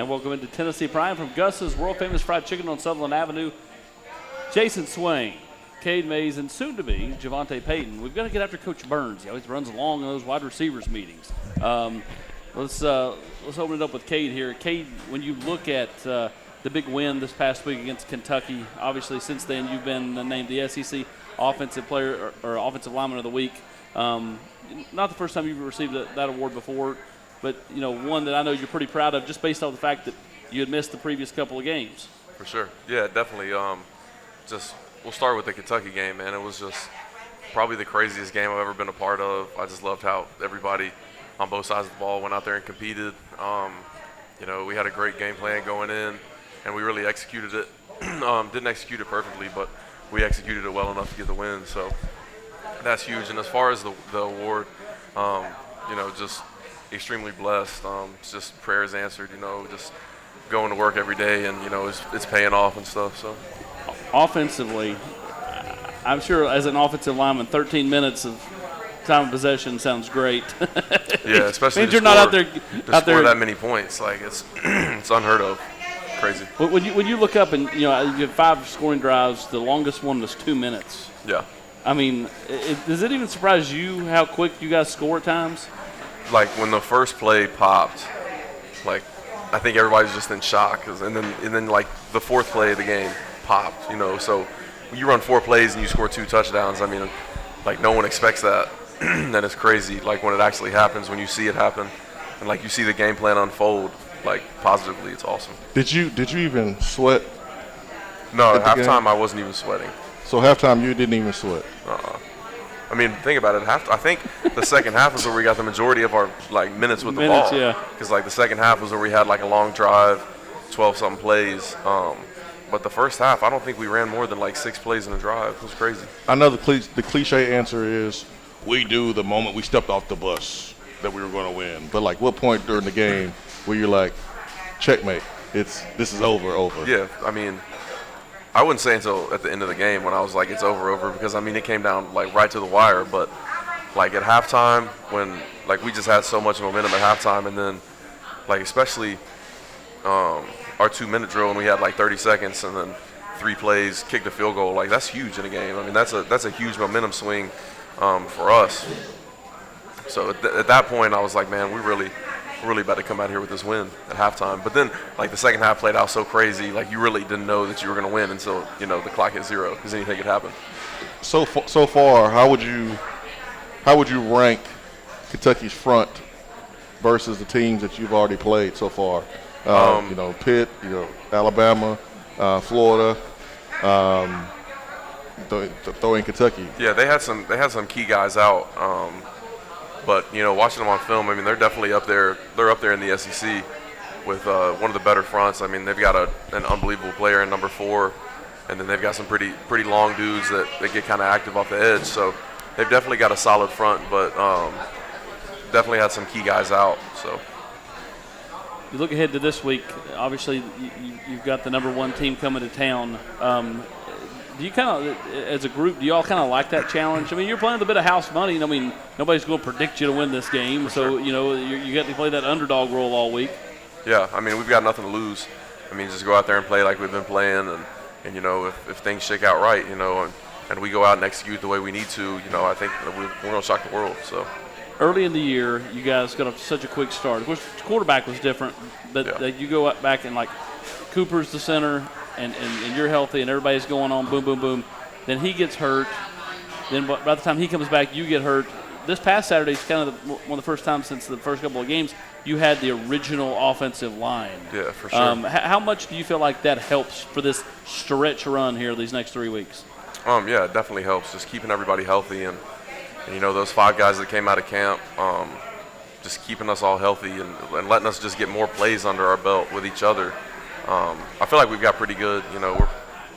Welcome into Tennessee Prime from Gus's World Famous Fried Chicken on Sutherland Avenue. Jayson, Swain, Cade Mays, and soon to be JaVonta Payton. We've got to get after Coach Burns. He always runs along in those wide receivers meetings. Let's open it up with Cade here. Cade, when you look at the big win this past week against Kentucky, obviously since then you've been named the SEC Offensive Player or Offensive Lineman of the Week. Not the first time you've received that award before, but one that I know you're pretty proud of just based on the fact that you had missed the previous couple of games. For sure. Yeah, definitely. We'll start with the Kentucky game, man. It was just probably the craziest game I've ever been a part of. I just loved how everybody on both sides of the ball went out there and competed. We had a great game plan going in, and we really executed it. Didn't execute it perfectly, but we executed it well enough to get the win. So that's huge. And as far as the award, just extremely blessed. It's just prayers answered, just going to work every day, and, it's paying off and stuff. So offensively, I'm sure as an offensive lineman, 13 minutes of time of possession sounds great. Yeah, especially means you're not out there score that many points. Like it's unheard of. Crazy. When you look up and you have 5 scoring drives, the longest one was 2 minutes. Yeah. I mean, does it even surprise you how quick you guys score at times? Like when the first play popped, like I think everybody's just in shock, and then like the fourth play of the game popped. So when you run 4 plays and you score 2 touchdowns, I mean, like no one expects that. That is crazy. Like when it actually happens, when you see it happen, and like you see the game plan unfold, like positively, it's awesome. Did you even sweat? No, at halftime I wasn't even sweating. So halftime you didn't even sweat? I mean, think about it. I think the second half was where we got the majority of our minutes with the ball. Yeah. Because the second half was where we had a long drive, 12-something plays. But the first half, I don't think we ran more than 6 plays in a drive. It was crazy. I know the cliche answer is we knew the moment we stepped off the bus that we were going to win. But what point during the game where you're like, checkmate, this is over? Yeah, I mean, I wouldn't say until at the end of the game when I was like, it's over, because, it came down, right to the wire. But like at halftime when like we just had so much momentum at halftime, and then like especially our 2-minute drill when we had like 30 seconds and then 3 plays, kicked a field goal. Like that's huge in a game. I mean that's a huge momentum swing for us. So at that point I was like, man, we're really about to come out here with this win at halftime. But then like the second half played out so crazy, like you really didn't know that you were going to win until the clock hit 0, because anything could happen. So far, how would you rank Kentucky's front versus the teams that you've already played so far? Pitt, Alabama, Florida, throw in Kentucky. Yeah, they had some key guys out, but watching them on film, I mean they're definitely up there. They're up there in the SEC with one of the better fronts. I mean they've got an unbelievable player in number 4. And then they've got some pretty long dudes that get kind of active off the edge. So they've definitely got a solid front, but definitely had some key guys out. So you look ahead to this week. Obviously, you've got the number 1 team coming to town. Do you kind of, as a group, do you all kind of like that challenge? I mean, you're playing a bit of house money. I mean, nobody's going to predict you to win this game. So, you got to play that underdog role all week. Yeah, I mean, we've got nothing to lose. I mean, just go out there and play like we've been playing, and if things shake out right, and we go out and execute the way we need to, I think we're going to shock the world. So early in the year, you guys got such a quick start. Of course, the quarterback was different, but you go back and like Cooper's the center, and you're healthy, and everybody's going on boom, boom, boom. Then he gets hurt. Then by the time he comes back, you get hurt. This past Saturday is kind of one of the first times since the first couple of games you had the original offensive line. Yeah, for sure. How much do you feel like that helps for this stretch run here these next 3 weeks? Yeah, it definitely helps. Just keeping everybody healthy and those 5 guys that came out of camp, just keeping us all healthy and letting us just get more plays under our belt with each other. I feel like we've got pretty good.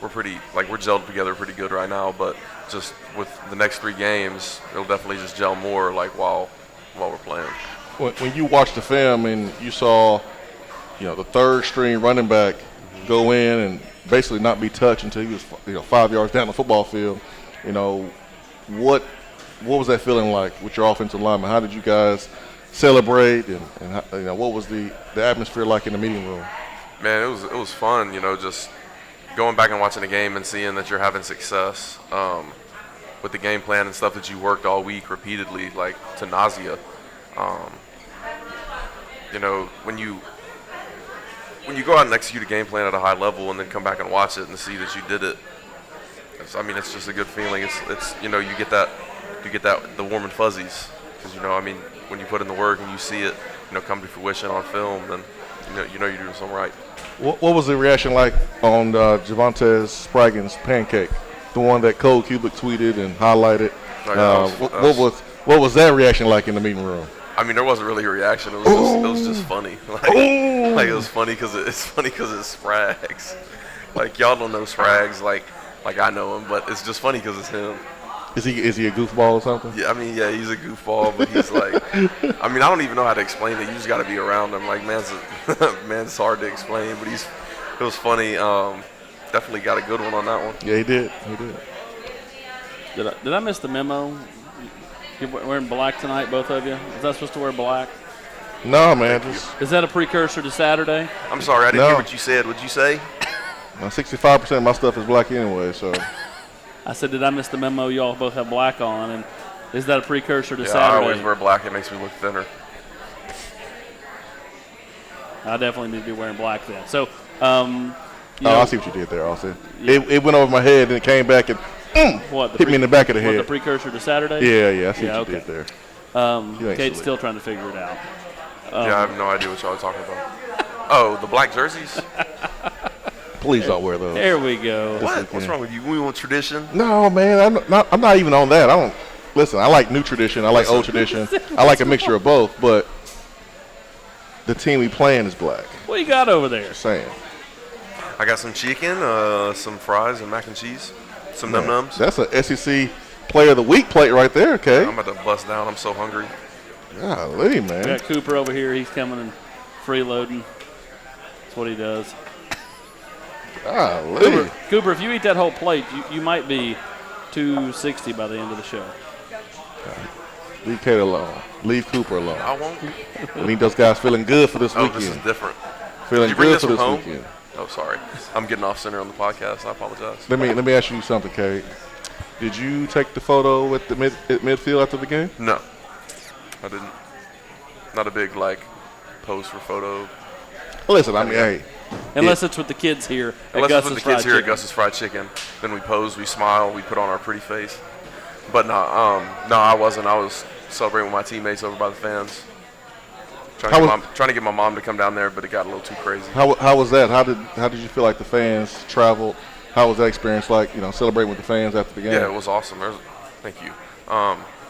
We're pretty we're gelled together pretty good right now. But just with the next 3 games, it'll definitely just gel more while we're playing. When you watched the film and you saw, the 3rd string running back go in and basically not be touched until he was 5 yards down the football field, what was that feeling like with your offensive lineman? How did you guys celebrate, and what was the atmosphere like in the meeting room? Man, it was fun. Just going back and watching the game and seeing that you're having success with the game plan and stuff that you worked all week repeatedly, like to nausea. When you go out and execute a game plan at a high level and then come back and watch it and see that you did it, it's just a good feeling. It's you get that the warm and fuzzies, because when you put in the work and you see it come to fruition on film, then you're doing something right. What was the reaction like on JaVonta Spraggins' pancake, the one that Cole Cubic tweeted and highlighted? What was that reaction like in the meeting room? I mean, there wasn't really a reaction. It was just funny. It was funny because it's Sprags. Like y'all don't know Sprags like I know him, but it's just funny because it's him. Is he a goofball or something? Yeah, he's a goofball, but he's like, I don't even know how to explain it. You just got to be around him. Like man's hard to explain, but it was funny. Definitely got a good one on that one. Yeah, he did. Did I miss the memo? You're wearing black tonight, both of you? Is that supposed to wear black? No, man. Is that a precursor to Saturday? I'm sorry, I didn't hear what you said. What'd you say? 65% of my stuff is black anyway, so. I said, did I miss the memo? Y'all both have black on, and is that a precursor to Saturday? I always wear black. It makes me look thinner. I definitely need to be wearing black then. So, I see what you did there, Austin. Yeah. It went over my head, and it came back and hit me in the back of the head. The precursor to Saturday? Yeah, I see what you did there. Cade's still trying to figure it out. I have no idea what y'all are talking about. Oh, the black jerseys? Please don't wear those. There we go. What's wrong with you? We want tradition? No, man. I'm not even on that. Listen, I like new tradition. I like old tradition. I like a mixture of both, but the team we playing is black. What you got over there? Just saying. I got some chicken, some fries, and mac and cheese. Some num-nums. That's a SEC Player of the Week plate right there, okay? I'm about to bust down. I'm so hungry. Golly, man. We got Cooper over here. He's coming and freeloading. That's what he does. Golly. Cooper, if you eat that whole plate, you might be 260 by the end of the show. Leave Cade alone. Leave Cooper alone. I won't. I need those guys feeling good for this Oh, weekend. this is different. Feeling Did you bring good this for from this home? weekend. Oh, sorry. I'm getting off center on the podcast. I apologize. Let me ask you something, Cade. Did you take the photo at the midfield after the game? No, I didn't. Not a big pose for photo. Listen, I mean, hey. Unless it's with the kids here. Unless it's with the kids here at Chicken. Gus's Fried Chicken, then we pose, we smile, we put on our pretty face. But no, I wasn't. I was celebrating with my teammates over by the fans. Trying to get my mom to come down there, but it got a little too crazy. How was that? How did you feel like the fans traveled? How was that experience like? Celebrating with the fans after the game. Yeah, it was awesome. Thank you.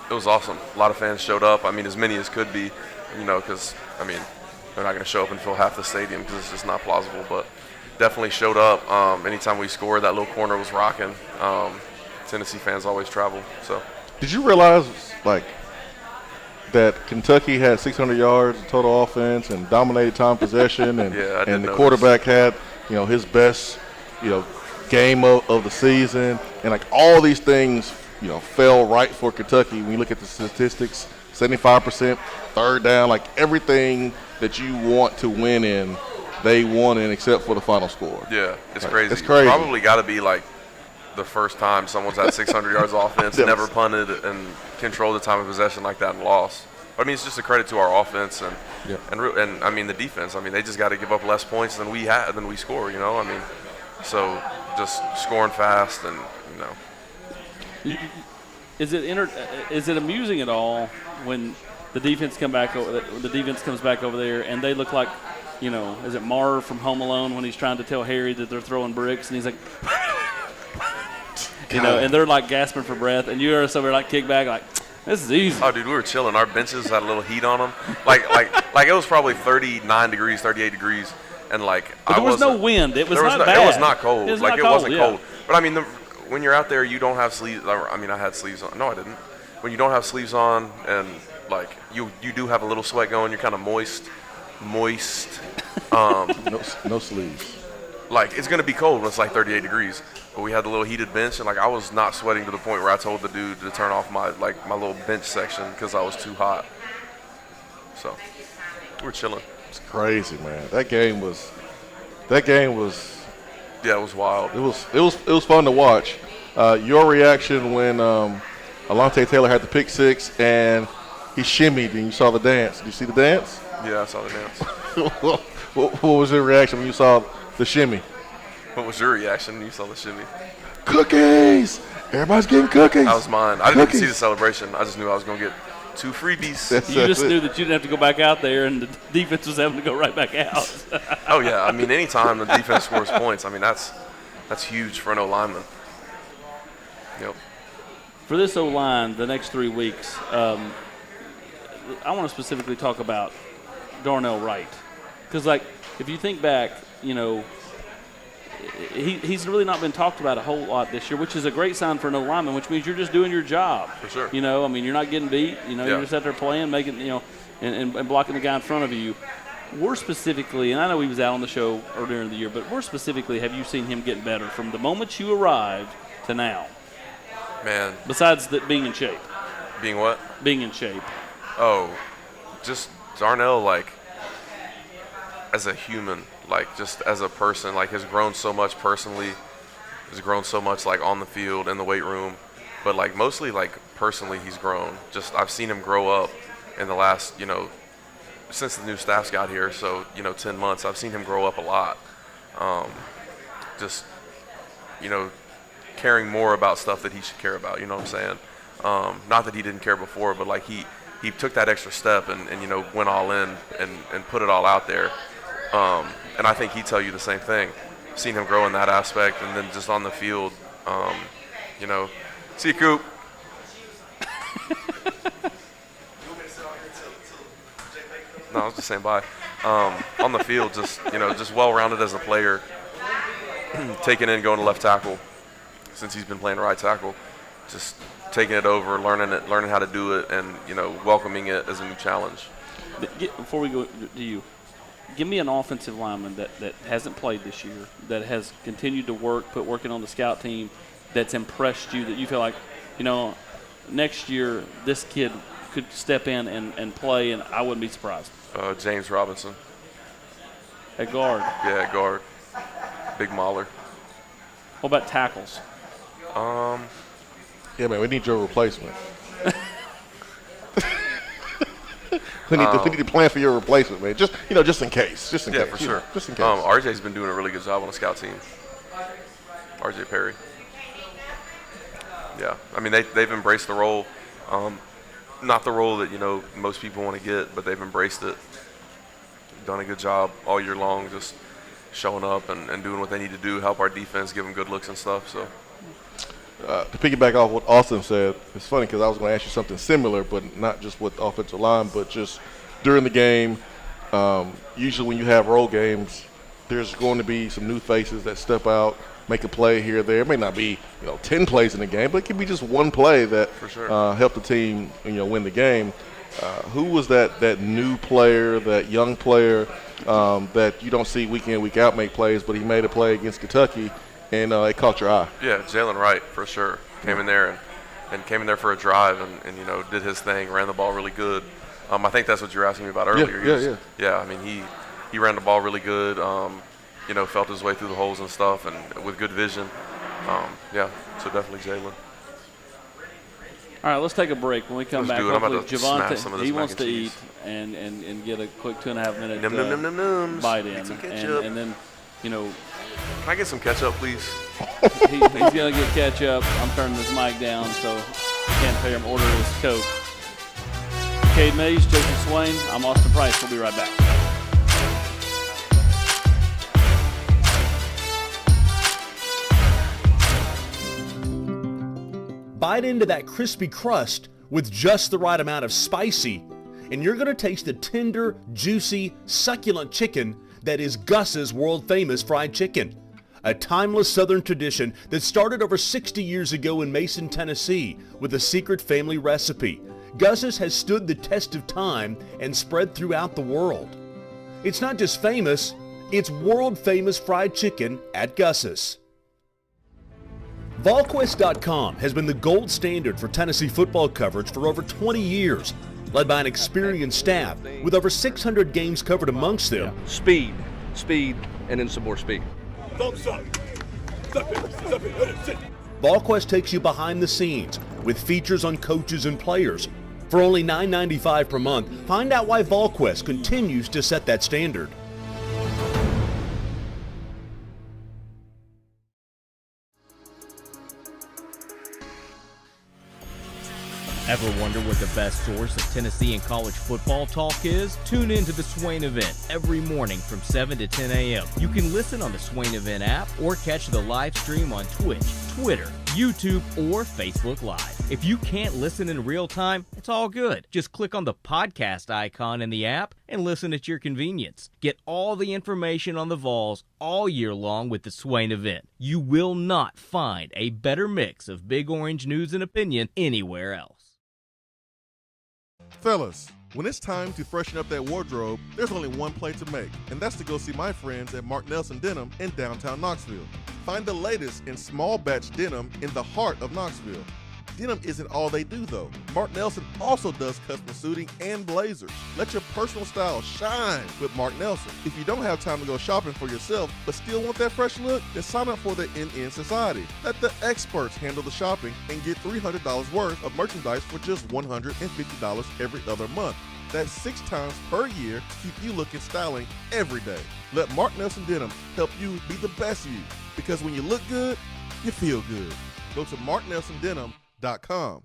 It was awesome. A lot of fans showed up. I mean, as many as could be. Because they're not going to show up and fill half the stadium because it's just not plausible. But definitely showed up. Anytime we scored, that little corner was rocking. Tennessee fans always travel. So. Did you realize that Kentucky had 600 yards of total offense and dominated time possession, and Yeah, I did and the notice. quarterback had his best game of the season, and all these things fell right for Kentucky when you look at the statistics. 75% third down, everything that you want to win in, they won in except for the final score. Yeah, it's crazy. It's crazy. Probably got to be the first time someone's had 600 yards of offense, Yes. never punted, and controlled the time of possession like that and lost. But, it's just a credit to our offense and the defense. They just got to give up less points than we score. So just scoring fast and Is it amusing at all when the defense comes back over there and they look like, is it Marv from Home Alone when he's trying to tell Harry that they're throwing bricks and he's like, and they're gasping for breath and you're somewhere kick back this is easy. Oh, dude, we were chilling. Our benches had a little heat on them. It was probably 39 degrees, 38 degrees, and But there was no wind. It was not bad. It was not cold. It Wasn't yeah. cold. But when you're out there, you don't have sleeves. I had sleeves on. No, I didn't. When you don't have sleeves on, and you do have a little sweat going, you're kind of moist. No sleeves. It's gonna be cold when it's 38 degrees. But we had the little heated bench, and I was not sweating to the point where I told the dude to turn off my little bench section because I was too hot. So we're chilling. It's crazy, man. That game was. Yeah, it was wild. It was fun to watch. Your reaction when Alontae Taylor had the pick six and he shimmied and you saw the dance. Did you see the dance? Yeah, I saw the dance. what was your reaction when you saw the shimmy? What was your reaction when you saw the shimmy? Cookies! Everybody's getting cookies. That was mine. I didn't even see the celebration. I just knew I was going to get 2 freebies. You just knew that you didn't have to go back out there and the defense was having to go right back out. Oh, yeah. Anytime the defense scores points, that's huge for an O-lineman. Yep. For this O-line, the next 3 weeks, I want to specifically talk about Darnell Wright. Because, if you think back, he's really not been talked about a whole lot this year, which is a great sign for an O-lineman, which means you're just doing your job. For sure. You're not getting beat. You're just out there playing, making, and blocking the guy in front of you. More specifically, and I know he was out on the show earlier in the year, but more specifically, have you seen him get better from the moment you arrived to now? Man. Besides being in shape. Being what? Being in shape. Oh, just Darnell, as a human, just as a person, has grown so much personally, has grown so much, on the field, in the weight room, but, mostly, personally he's grown. Just, I've seen him grow up in the last, since the new staff's got here, so, 10 months, I've seen him grow up a lot. Just, caring more about stuff that he should care about, you know what I'm saying? Not that he didn't care before, but, he took that extra step and went all in and put it all out there. And I think he'd tell you the same thing. Seen him grow in that aspect, and then just on the field, see you, Coop. No, I was just saying bye. On the field, just well-rounded as a player, taking in, going to left tackle since he's been playing right tackle, just taking it over, learning how to do it, and welcoming it as a new challenge. Before we go to you, give me an offensive lineman that hasn't played this year, that has continued to working on the scout team, that's impressed you, that you feel like, next year this kid could step in and play, and I wouldn't be surprised. James Robinson. At guard. Yeah, at guard. Big mauler. What about tackles? Yeah, man, we need your replacement. we need to plan for your replacement, man. Just in case. Just in case. Yeah, for sure. Just in case. RJ's been doing a really good job on the scout team. RJ Perry. Yeah, I mean they've embraced the role, not the role that most people want to get, but they've embraced it. Done a good job all year long, just showing up and doing what they need to do, help our defense, give them good looks and stuff. So. To piggyback off what Austin said, it's funny because I was going to ask you something similar, but not just with the offensive line, but just during the game. Usually when you have road games, there's going to be some new faces that step out, make a play here or there. It may not be 10 plays in the game, but it can be just one play that for sure. Help the team win the game. Who was that new player, that young player that you don't see week in, week out make plays, but he made a play against Kentucky and it caught your eye? Yeah, Jalen Wright for sure. Came in there and came in there for a drive and did his thing, ran the ball really good. I think that's what you were asking me about earlier. Yeah. I mean, he ran the ball really good. Felt his way through the holes and stuff, and with good vision. So definitely Jalen. All right, let's take a break. When we come back, hopefully JaVonta, he wants to eat and get a quick 2.5 minute bite in, and then Can I get some ketchup, please? he's gonna get ketchup. I'm turning this mic down so I can't pay him order his Coke. Cade Mays, Jayson Swain. I'm Austin Price. We'll be right back. Bite into that crispy crust with just the right amount of spicy, and you're going to taste the tender, juicy, succulent chicken that is Gus's world-famous fried chicken. A timeless Southern tradition that started over 60 years ago in Mason, Tennessee with a secret family recipe. Gus's has stood the test of time and spread throughout the world. It's not just famous, it's world-famous fried chicken at Gus's. VolQuest.com has been the gold standard for Tennessee football coverage for over 20 years, led by an experienced staff with over 600 games covered amongst them. Speed, and then some more speed. VolQuest takes you behind the scenes with features on coaches and players. For only $9.95 per month, find out why VolQuest continues to set that standard. Ever wonder what the best source of Tennessee and college football talk is? Tune in to the Swain Event every morning from 7 to 10 a.m. You can listen on the Swain Event app or catch the live stream on Twitch, Twitter, YouTube, or Facebook Live. If you can't listen in real time, it's all good. Just click on the podcast icon in the app and listen at your convenience. Get all the information on the Vols all year long with the Swain Event. You will not find a better mix of Big Orange news and opinion anywhere else. Fellas, when it's time to freshen up that wardrobe, there's only one play to make, and that's to go see my friends at Mark Nelson Denim in downtown Knoxville. Find the latest in small batch denim in the heart of Knoxville. Denim isn't all they do though. Mark Nelson also does custom suiting and blazers. Let your personal style shine with Mark Nelson. If you don't have time to go shopping for yourself but still want that fresh look, then sign up for the NN Society. Let the experts handle the shopping and get $300 worth of merchandise for just $150 every other month. That's 6 times per year to keep you looking styling every day. Let Mark Nelson Denim help you be the best you, because when you look good, you feel good. Go to marknelsondenim.com.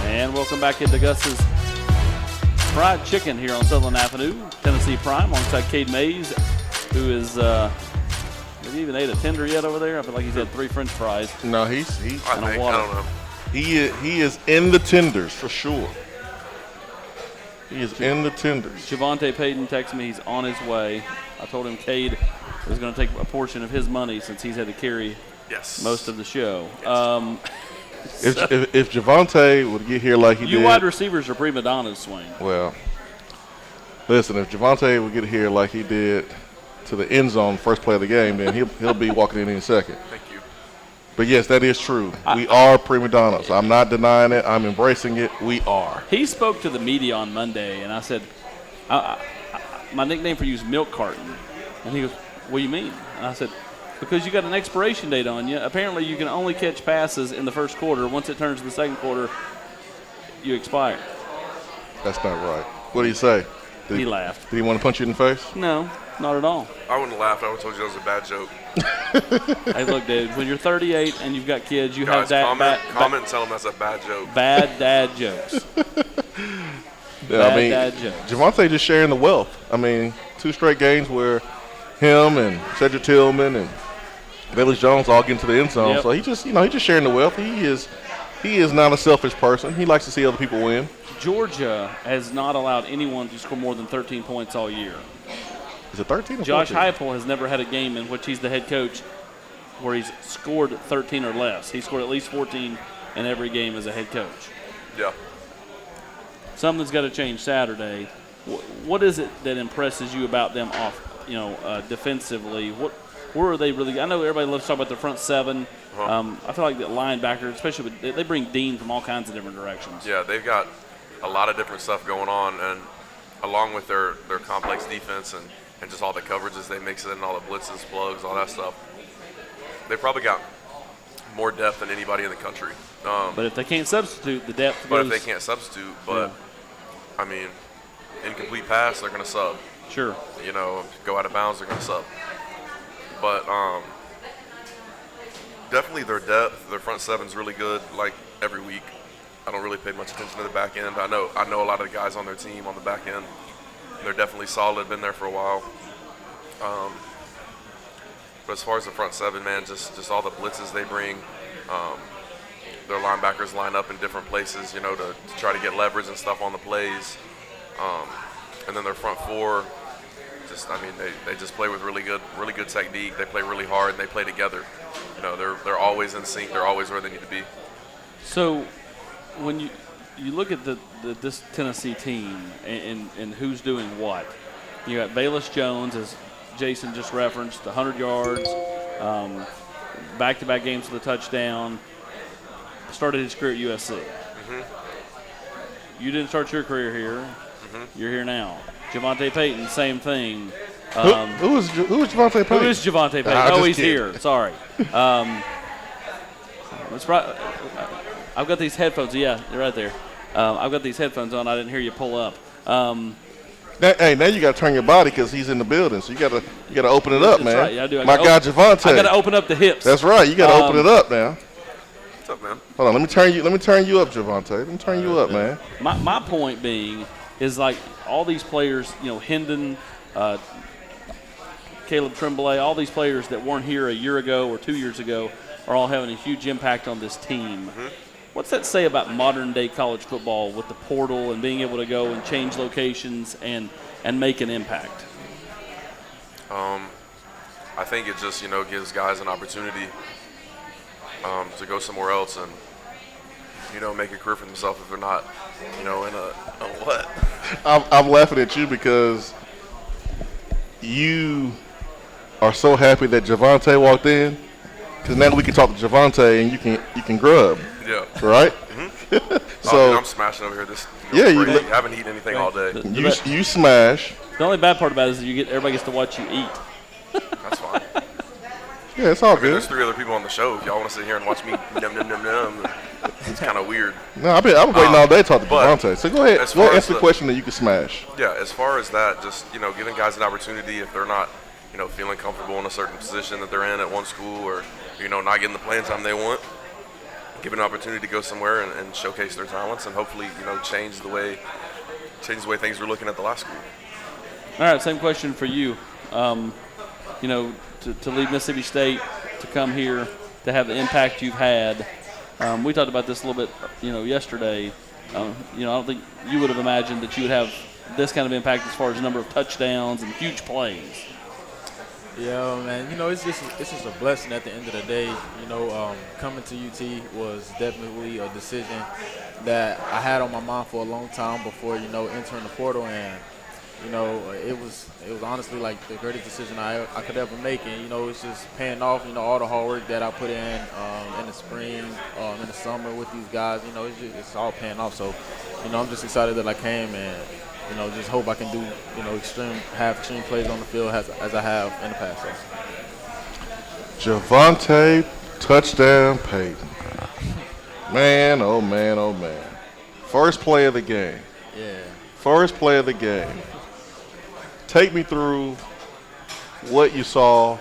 And welcome back into Gus's Fried Chicken here on Sutherland Avenue, Tennessee Prime, alongside Cade Mays, who is, have you even ate a tender yet over there? I feel like he's had 3 French fries. No, he's I don't know. He is in the tenders for sure. He is in the tenders. JaVonta Payton texted me he's on his way. I told him Cade was going to take a portion of his money since he's had to carry Yes. most of the show. If JaVonta would get here like he You did, wide receivers are prima donnas, Swain. well, listen, if JaVonta would get here like he did to the end zone first play of the game, then he'll be walking in any second. Thank you. But yes, that is true. We are prima donnas. I'm not denying it. I'm embracing it. We are. He spoke to the media on Monday, and I said, my nickname for you is Milk Carton. And he goes, what do you mean? And I said, because you got an expiration date on you. Apparently you can only catch passes in the first quarter. Once it turns to the second quarter, you expire. That's not right. What did he say? He laughed. Did he want to punch you in the face? No, not at all. I wouldn't have laughed. I would have told you that was a bad joke. Hey, look, dude, when you're 38 and you've got kids, you Guys, have that comment and tell them that's a bad joke. bad dad jokes. Yeah, Bad dad jokes. JaVonta just sharing the wealth. I mean, 2 straight games where him and Cedric Tillman and Velus Jones all get into the end zone. Yep. So he just sharing the wealth. He is not a selfish person. He likes to see other people win. Georgia has not allowed anyone to score more than 13 points all year. Is it 13 or Josh 14? Heupel has never had a game in which he's the head coach where he's scored 13 or less. He scored at least 14 in every game as a head coach. Yeah. Something's got to change Saturday. What is it that impresses you about them defensively? Where are they really? I know everybody loves to talk about the front seven. I feel like the linebacker, especially they bring Dean from all kinds of different directions. Yeah, they've got a lot of different stuff going on, and along with their complex defense and just all the coverages they mix in, all the blitzes, plugs, all that stuff, they probably got more depth than anybody in the country. But if they can't substitute, the depth But goes. if they can't substitute, I mean, incomplete pass, they're going to sub. Sure. Go out of bounds, they're going to sub. But definitely their depth, their front seven's really good. Like every week, I don't really pay much attention to the back end. I know a lot of the guys on their team on the back end. They're definitely solid, been there for a while. But as far as the front seven, man, just all the blitzes they bring. Their linebackers line up in different places, to try to get leverage and stuff on the plays. And then their front four, they just play with really good technique. They play really hard and they play together. They're always in sync. They're always where they need to be. So, when you look at this Tennessee team and who's doing what, you got Velus Jones, as Jayson just referenced, 100 yards, back-to-back games with a touchdown. Started his career at USC. Mm-hmm. You didn't start your career here. Mm-hmm. You're here now. JaVonta Payton, same thing. Who is JaVonta Payton? Who is JaVonta Payton? Nah, Oh, just he's kidding. here. Sorry. I've got these headphones. Yeah, you're right there. I've got these headphones on. I didn't hear you pull up. Now you got to turn your body because he's in the building. So you got to open it up, That's man. right. Yeah, I do. My guy JaVonta. I got to open up the hips. That's right. You got to open it up now. What's up, man? Hold on. Let me turn you up, JaVonta. Let me turn you up, man. My point being is like all these players, Hendon, Caleb Tremblay, all these players that weren't here a year ago or 2 years ago are all having a huge impact on this team. Mm-hmm. What's that say about modern-day college football with the portal and being able to go and change locations and make an impact? I think it just, gives guys an opportunity to go somewhere else and, make a career for themselves if they're not, in a what? I'm laughing at you because you are so happy that JaVonta walked in. Because now we can talk to JaVonta and you can grub. Yeah. Right? So I'm smashing over here. This I haven't eaten anything all day. You smash. The only bad part about it is everybody gets to watch you eat. That's fine. Yeah, it's all I mean, good. there's 3 other people on the show. If y'all want to sit here and watch me num, it's kind of weird. No, I've been waiting all day to talk to but JaVonta. So go ahead. as Go far as answer the question that you can smash. Yeah, as far as that, just, giving guys an opportunity if they're not, feeling comfortable in a certain position that they're in at one school or, not getting the playing time they want, give an opportunity to go somewhere and showcase their talents and hopefully, change the way things were looking at the last school. All right, same question for you. To leave Mississippi State, to come here, to have the impact you've had. We talked about this a little bit, yesterday. I don't think you would have imagined that you would have this kind of impact as far as the number of touchdowns and huge plays. Yeah, man. It's just a blessing at the end of the day. Coming to UT was definitely a decision that I had on my mind for a long time before entering the portal, and it was honestly like the greatest decision I could ever make, and it's just paying off. All the hard work that I put in the spring, in the summer with these guys. It's all paying off. So, I'm just excited that I came, and just hope I can do extreme plays on the field as I have in the past. So. JaVonta touchdown Payton. Man, oh man, oh man. First play of the game. Yeah. First play of the game. Take me through what you saw.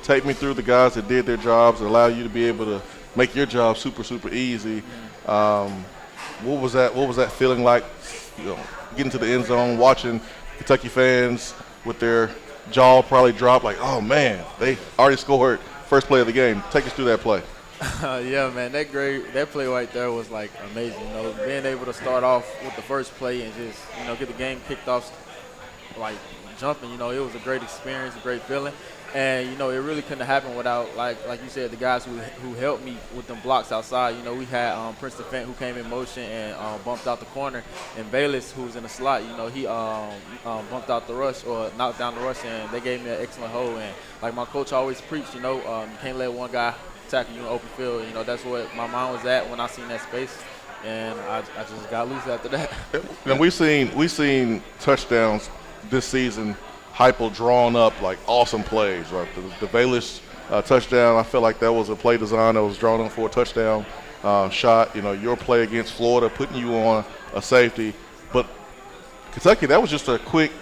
Take me through the guys that did their jobs that allow you to be able to make your job super, super easy. What was that feeling like? Getting to the end zone, watching Kentucky fans with their jaw probably dropped, like, oh man, they already scored first play of the game. Take us through that play. Yeah, man, that play right there was like amazing. Being able to start off with the first play and just get the game kicked off like jumping. It was a great experience, a great feeling, and it really couldn't have happened without like you said, the guys who helped me with them blocks outside. We had Princeton Fent who came in motion and bumped out the corner, and Bayless who was in the slot. He bumped out the rush or knocked down the rush, and they gave me an excellent hold. And like my coach always preached, you can't let one guy tackle you in open field. That's what my mind was at when I seen that space, and I just got loose after that. And we seen touchdowns this season, hyper drawn up, like awesome plays. Right, the Bayless touchdown, I feel like that was a play design that was drawn up for a touchdown shot. Your play against Florida, putting you on a safety, but Kentucky, that was just a quick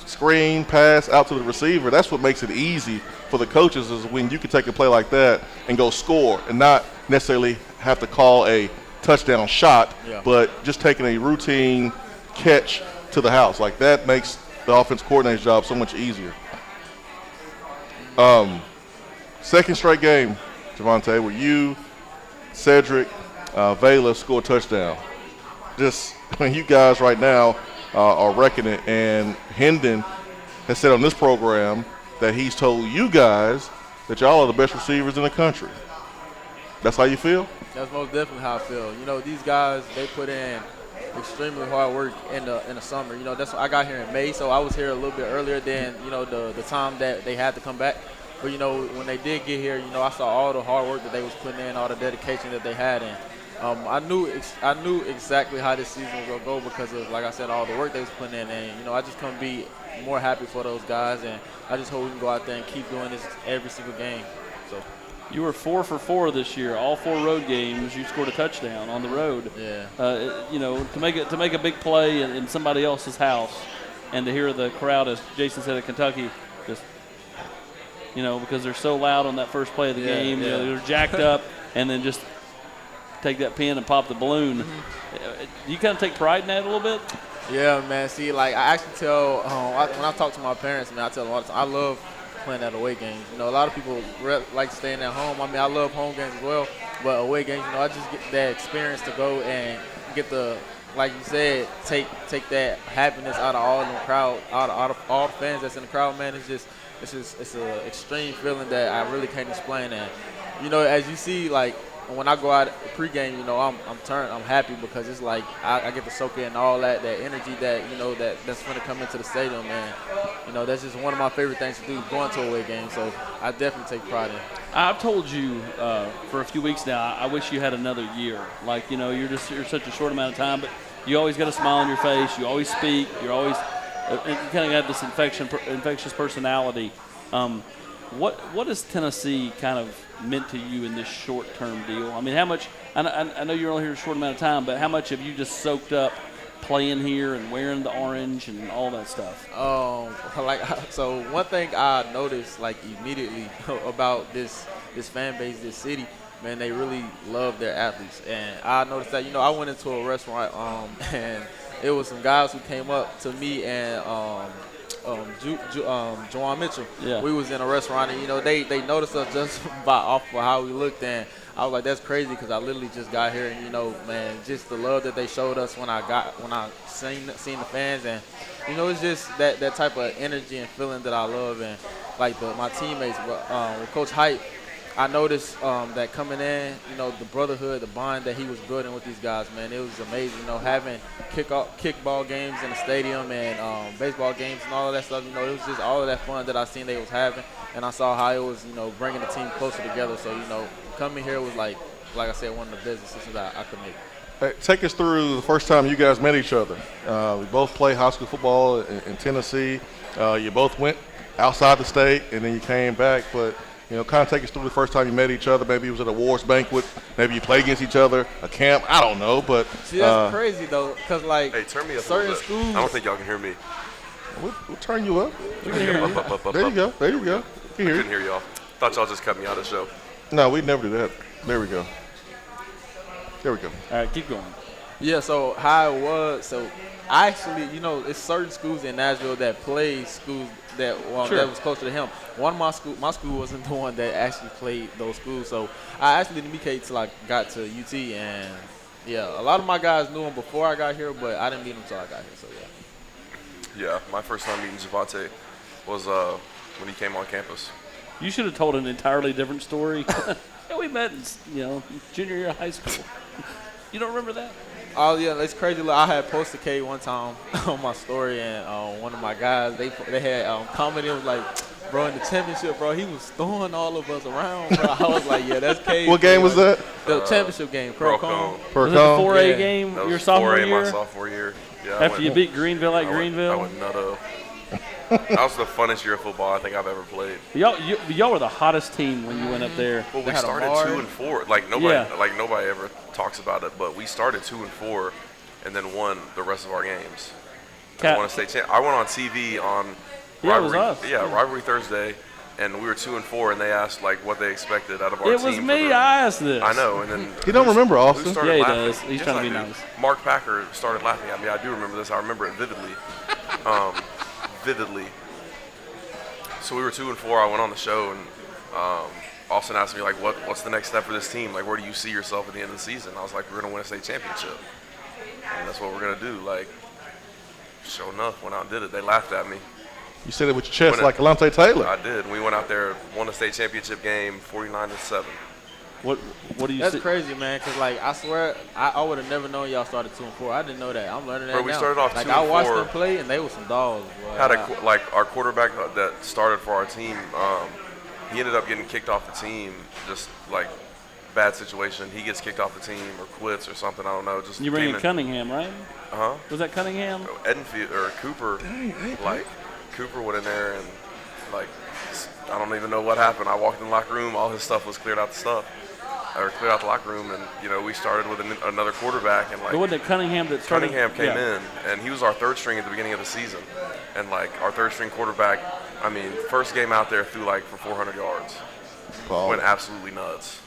screen pass out to the receiver. That's what makes it easy for the coaches, is when you can take a play like that and go score and not necessarily have to call a touchdown shot, but just taking a routine catch to the house. Like that makes the offense coordinator's job so much easier. Second straight game, JaVonta, where you, Cedric, Vela score a touchdown. Just when you guys right now are wrecking it, and Hendon has said on this program that he's told you guys that y'all are the best receivers in the country. That's how you feel? That's most definitely how I feel. These guys, they put in extremely hard work in the summer. That's I got here in May, so I was here a little bit earlier than the time that they had to come back. But when they did get here, I saw all the hard work that they was putting in, all the dedication that they had, and I knew exactly how this season was gonna go because of, like I said, all the work they was putting in, and I just couldn't be more happy for those guys, and I just hope we can go out there and keep doing this every single game. So. You were 4 for 4 this year. All 4 road games, you scored a touchdown on the road. Yeah. To make a big play in somebody else's house, and to hear the crowd, as Jayson said at Kentucky, just because they're so loud on that first play of the game, they're jacked up, and then just take that pin and pop the balloon. You kind of take pride in that a little bit. Yeah, man. See, like I actually tell when I talk to my parents, man, I tell them all the time, I love playing at away games. A lot of people like staying at home. I mean, I love home games as well, but away games, I just get that experience to go and get the, like you said, take that happiness out of all the crowd, out of all the fans that's in the crowd, man. It's an extreme feeling that I really can't explain. And as you see, like when I go out pregame, I'm happy because it's like I get to soak in all that energy that that's going to come into the stadium, and that's just one of my favorite things to do, going to a away game. So I definitely take pride in it. I've told you for a few weeks now, I wish you had another year. Like you're such a short amount of time, but you always got a smile on your face. You always speak. You're always you kind of got this infectious personality. What has Tennessee kind of meant to you in this short-term deal? I mean, how much – I know you're only here a short amount of time, but how much have you just soaked up playing here and wearing the orange and all that stuff? So one thing I noticed, like, immediately about this fan base, this city, man, they really love their athletes. And I noticed that, I went into a restaurant and it was some guys who came up to me and Juwan Mitchell. Yeah. We was in a restaurant, and they noticed us just off of how we looked, and I was like, that's crazy because I literally just got here, and man, just the love that they showed us when I seen the fans, and it's just that type of energy and feeling that I love, and like my teammates. But with Coach Hype, I noticed that coming in, the brotherhood, the bond that he was building with these guys, man, it was amazing. Having kickball games in the stadium and baseball games and all of that stuff. It was just all of that fun that I seen they was having, and I saw how it was, bringing the team closer together. So, coming here was like I said, one of the best decisions I could make. Hey, take us through the first time you guys met each other. We both played high school football in Tennessee. You both went outside the state, and then you came back, but kind of take us through the first time you met each other. Maybe it was at a awards banquet. Maybe you played against each other, a camp. I don't know, but see, that's crazy though, because hey, turn me up certain a little bit. schools. I don't think y'all can hear me. we'll turn you up. We can hear you. Up. There you go. There you go. I couldn't hear y'all. Thought y'all just cut me out of the show. No, we'd never do that. There we go. There we go. All right, keep going. Yeah, so how it was, so I actually, it's certain schools in Nashville that play schools that that was closer to him. One of my school wasn't the one that actually played those schools, so I actually didn't meet Cade till I got to UT, and yeah, a lot of my guys knew him before I got here, but I didn't meet him until I got here, so yeah. Yeah, my first time meeting JaVonta was when he came on campus. You should have told an entirely different story. Yeah, we met in junior year of high school. You don't remember that? Oh yeah, it's crazy. Look, I had posted Cade one time on my story, and one of my guys they had commented, was like, bro, in the championship, bro, he was throwing all of us around, bro. I was like, yeah, that's Cade. What game was that? The championship game, Pro Cone. Was it the 4A Yeah. game That was your sophomore 4A year? my sophomore year. Yeah, After you beat Greenville at I Greenville? went nutto. That was the funnest year of football I think I've ever played. Y'all were the hottest team when you went up there. Well, we They had a started bar. 2-4. Like nobody ever talks about it, but we started 2-4, and then won the rest of our games. I won a state champ. I went on TV on Yeah, it was us. Rivalry Thursday, and we were 2-4, and they asked like what they expected out of our It team. was for me. the- I asked this. I know, and then He don't remember, who Austin. started Yeah, he laughing? does. He's Yes, trying to be I do. nice. Mark Packer started laughing at me. I do remember this. I remember it vividly. Vividly. So we were 2-4. I went on the show, and Austin asked me like, "What's the next step for this team? Like, where do you see yourself at the end of the season?" I was like, "We're gonna win a state championship, and that's what we're gonna do." Like, sure enough, went out and did it. They laughed at me. You said it with your chest When like Alante Taylor. I did. We went out there, won a state championship game, 49-7. What do you That's see? crazy, man. Cause like I swear, I would have never known y'all started 2-4. I didn't know that. I'm learning that Bro, we now. started off like 2-4. I watched them play, and they were some dogs. Boy. Had our quarterback that started for our team. He ended up getting kicked off the team. Just like bad situation. He gets kicked off the team or quits or something. I don't know. Just You bring in Cunningham, right? Was that Cunningham? Edenfield or Cooper. Cooper went in there and like I don't even know what happened. I walked in the locker room. All his stuff was cleared out cleared out the locker room, and we started with another quarterback, and like But wasn't it Cunningham that started? Cunningham came in, and he was our third string at the beginning of the season, and like our third string quarterback, I mean, first game out there threw like for 400 yards, went absolutely nuts.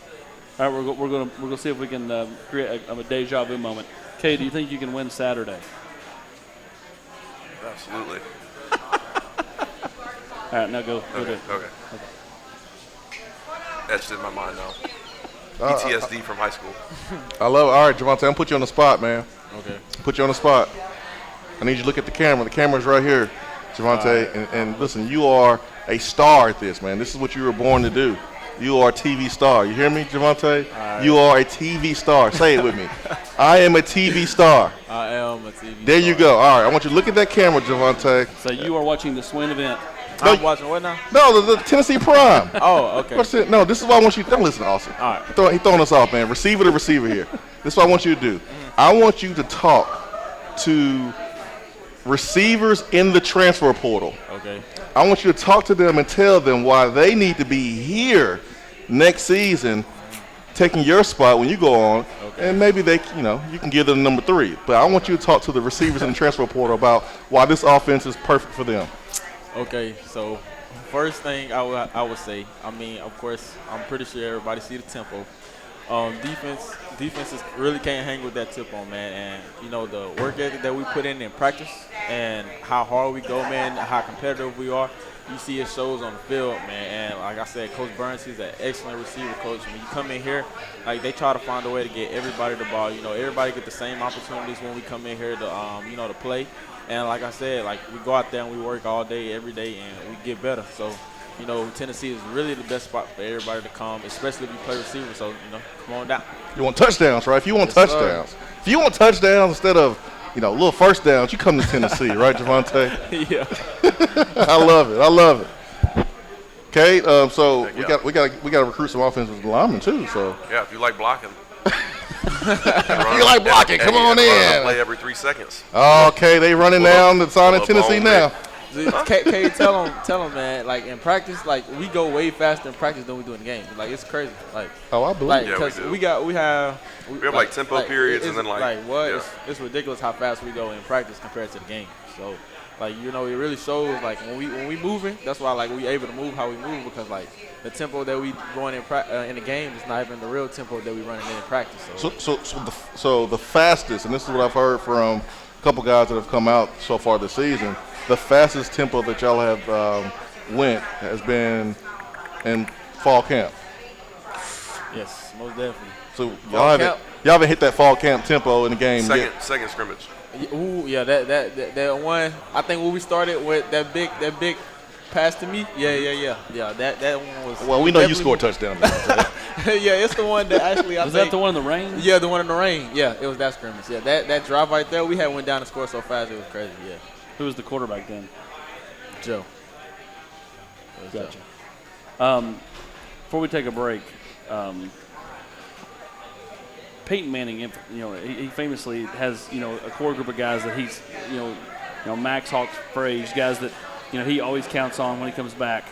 All right, we're gonna see if we can create a deja vu moment. Cade, do you think you can win Saturday? Absolutely. All right, now go. Okay. Etched in my mind now. PTSD from high school. I love it. All right, JaVonta, I'm going to put you on the spot, man. Okay. Put you on the spot. I need you to look at the camera. The camera's right here, JaVonta. And listen, you are a star at this, man. This is what you were born to do. You are a TV star. You hear me, JaVonta? Right. You are a TV star. Say it with me. I am a TV star. I am a TV There star. you go. All right, I want you to look at that camera, JaVonta. So you are watching the Swain event. I'm watching what now? No, the Tennessee Prime. Oh, okay. What's it? No, this is what I want you to don't listen to Austin. All right. He's throwing us off, man. Receiver to receiver here. This is what I want you to do. I want you to talk to receivers in the transfer portal. Okay. I want you to talk to them and tell them why they need to be here next season, taking your spot when you go on, and maybe they, you can give them number 3. But I want you to talk to the receivers in the transfer portal about why this offense is perfect for them. Okay, so first thing I would say, I mean, of course, I'm pretty sure everybody see the tempo. Defenses really can't hang with that tempo, man. And, the work ethic that we put in practice and how hard we go, man, how competitive we are, you see it shows on the field, man. And like I said, Coach Burns, he's an excellent receiver coach. When you come in here, like they try to find a way to get everybody the ball. Everybody get the same opportunities when we come in here to, to play. And like I said, like we go out there and we work all day, every day, and we get better. So you know, Tennessee is really the best spot for everybody to come, especially if you play receiver. So, you know, come on down. You want touchdowns, right? If you want Yes, sir. touchdowns. If you want touchdowns instead of, you know, little first downs, you come to Tennessee, right, JaVonta? Yeah. I love it. I love it. Cade, so Yeah. we got to recruit some offensive linemen too. So Yeah, if you like blocking. you like blocking? Come on in. Play every 3 seconds. Okay, they running down the sign in Pull up Tennessee on now. Cade, tell him, man. Like in practice, like we go way faster in practice than we do in the game. Like it's crazy. Like Oh, I believe. like Yeah, we because do. we have like tempo periods and then what? yeah. It's ridiculous how fast we go in practice compared to the game. So like you know it really shows like when we moving. That's why like we able to move how we move because like the tempo that we going in the game is not even the real tempo that we running in practice. So the fastest, and this is what I've heard from a couple guys that have come out so far this season. The fastest tempo that y'all have went has been in fall camp. Yes, most definitely. So Fall y'all haven't hit that fall camp tempo in the game yet. Second scrimmage. Ooh, yeah, that one. I think when we started with that big pass to me. Yeah. That one was. Well, we know you definitely- scored touchdowns. Yeah, it's the one that actually I Was think. that the one in the rain? Yeah, the one in the rain. Yeah, it was that scrimmage. Yeah, that drive right there, we had went down and scored so fast, it was crazy. Yeah, Who was the quarterback then? Joe. It was Gotcha. Joe. Before we take a break, Peyton Manning, you know, he famously has, you know, a core group of guys that he's, you know, Max Hawk's phrase, guys that, you know, he always counts on when he comes back.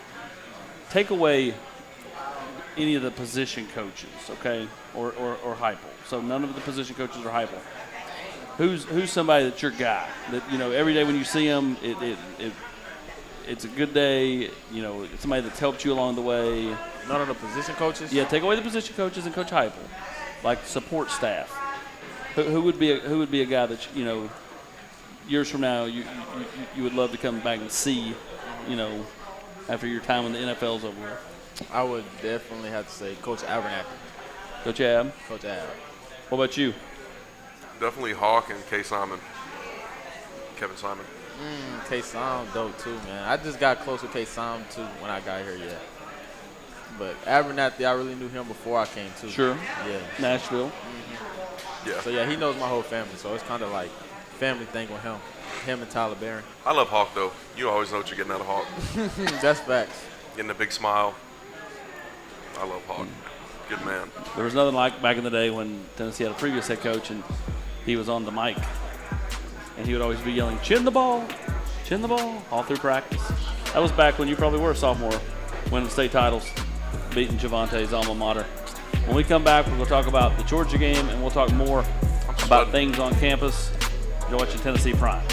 Take away any of the position coaches, okay, or Heupel. So none of the position coaches are Heupel. Who's somebody that's your guy that, you know, every day when you see him, it's a good day, you know, it's somebody that's helped you along the way. None of the position coaches. Yeah, take away the position coaches and Coach Heupel, like support staff. Who would be a guy that, you know, years from now you would love to come back and see, you know, after your time in the NFL's over with? I would definitely have to say Coach Abernathy. Coach Ab. Coach Ab. What about you? Definitely Hawk and Kevin Simon. K-Sam dope too, man. I just got close with K-Sam too when I got here, yeah. But Abernathy, I really knew him before I came too. Sure. Yeah. Nashville. Yeah. So yeah, he knows my whole family, so it's kind of like family thing with him and Tyler Barron. I love Hawk though. You always know what you're getting out of Hawk. That's facts. Getting a big smile. I love Hawk. Good man. There was nothing like back in the day when Tennessee had a previous head coach and he was on the mic. And he would always be yelling, chin the ball, all through practice. That was back when you probably were a sophomore, winning state titles, beating Javonta's alma mater. When we come back, we're going to talk about the Georgia game, and we'll talk more about things on campus. You're watching Tennessee Prime.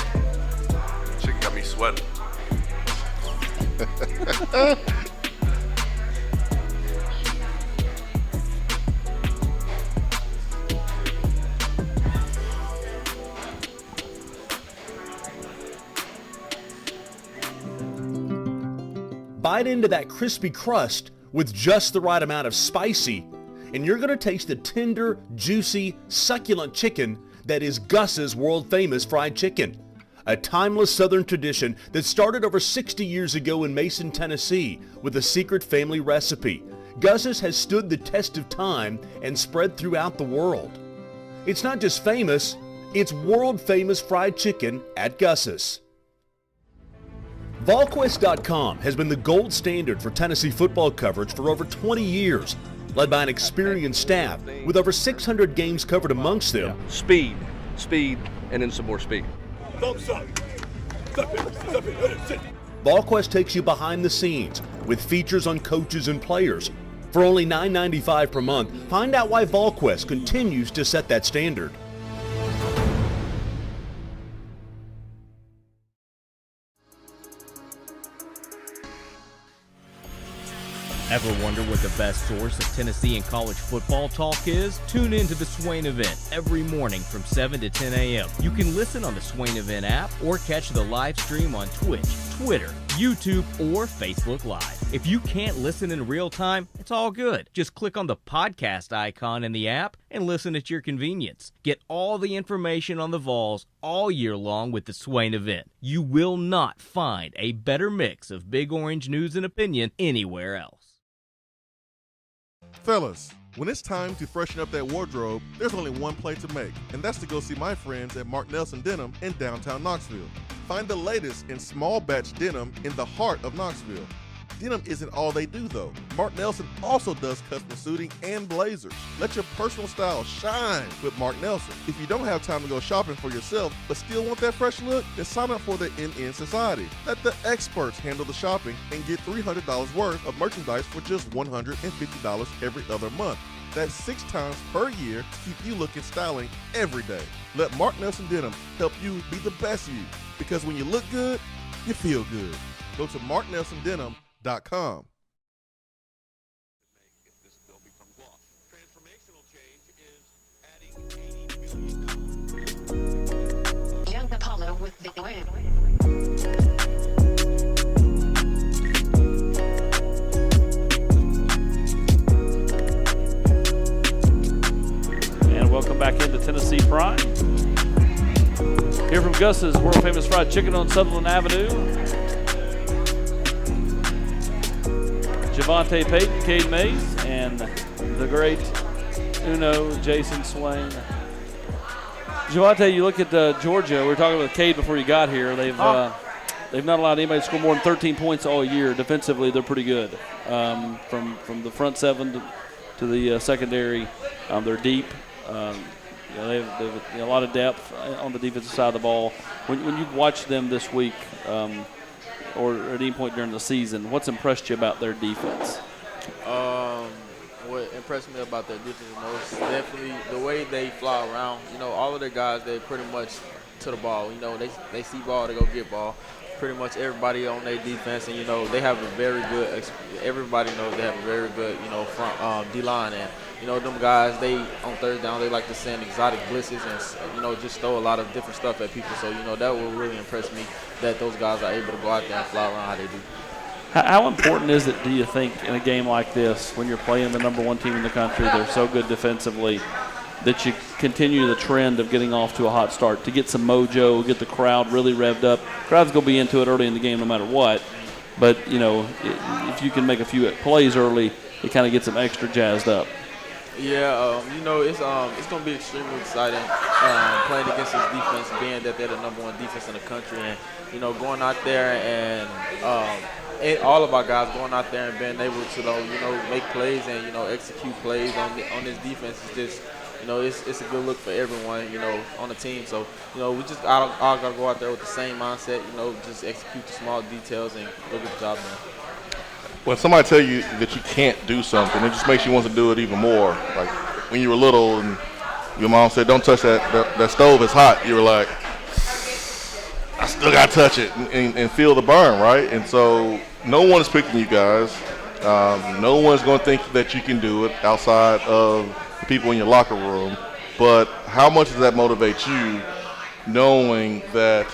Chicken got me sweating. Bite into that crispy crust with just the right amount of spicy, and you're going to taste the tender, juicy, succulent chicken that is Gus's world-famous fried chicken. A timeless Southern tradition that started over 60 years ago in Mason, Tennessee with a secret family recipe. Gus's has stood the test of time and spread throughout the world. It's not just famous, it's world-famous fried chicken at Gus's. VolQuest.com has been the gold standard for Tennessee football coverage for over 20 years, led by an experienced staff with over 600 games covered amongst them. Speed, and then some more speed. VolQuest takes you behind the scenes with features on coaches and players. For only $9.95 per month, find out why VolQuest continues to set that standard. Ever wonder what the best source of Tennessee and college football talk is? Tune in to the Swain event every morning from 7 to 10 a.m. You can listen on the Swain event app or catch the live stream on Twitch, Twitter, YouTube, or Facebook Live. If you can't listen in real time, it's all good. Just click on the podcast icon in the app and listen at your convenience. Get all the information on the Vols all year long with the Swain event. You will not find a better mix of Big Orange news and opinion anywhere else. Fellas, when it's time to freshen up that wardrobe, there's only one play to make, and that's to go see my friends at Mark Nelson Denim in downtown Knoxville. Find the latest in small batch denim in the heart of Knoxville. Denim isn't all they do though. Mark Nelson also does custom suiting and blazers. Let your personal style shine with Mark Nelson. If you don't have time to go shopping for yourself but still want that fresh look, then sign up for the NN Society. Let the experts handle the shopping and get $300 worth of merchandise for just $150 every other month. That's 6 times per year to keep you looking styling every day. Let Mark Nelson Denim help you be the best you, because when you look good, you feel good. Go to marknelsondenim.com. Young Apollo with the win. And welcome back into Tennessee Prime. Here from Gus's world famous fried chicken on Sutherland Avenue. JaVonta Payton, Cade Mays, and the great Jayson Swain. JaVonta, you look at Georgia. We were talking with Cade before you got here. They've not allowed anybody to score more than 13 points all year. Defensively, they're pretty good. From the front seven to the secondary, they're deep. They have a lot of depth on the defensive side of the ball. When you watch them this week, or at any point during the season, what's impressed you about their defense? What impressed me about their defense most is definitely the way they fly around. All of their guys, they're pretty much to the ball. They see ball, they go get ball. Pretty much everybody on their defense, and they have a very good. Everybody knows they have a very good, front D-line, and them guys. They on third down, they like to send exotic blitzes and just throw a lot of different stuff at people. So that will really impress me that those guys are able to go out there and fly around how they do. How important is it, do you think, in a game like this, when you're playing the number one team in the country, they're so good defensively, that you continue the trend of getting off to a hot start, to get some mojo, get the crowd really revved up? Crowd's going to be into it early in the game no matter what, but, if you can make a few plays early, it kind of gets them extra jazzed up. Yeah, it's going to be extremely exciting playing against this defense, being that they're the number one defense in the country, and, going out there and all of our guys going out there and being able to, make plays and, execute plays on this defense is just, it's a good look for everyone, on the team. So, we just all got to go out there with the same mindset, just execute the small details and go get the job done. When somebody tell you that you can't do something, it just makes you want to do it even more. Like when you were little and your mom said, "Don't touch that stove, it's hot," you were like, "I still got to touch it and feel the burn," right? And so no one is picking you guys. No one's going to think that you can do it outside of the people in your locker room. But how much does that motivate you, knowing that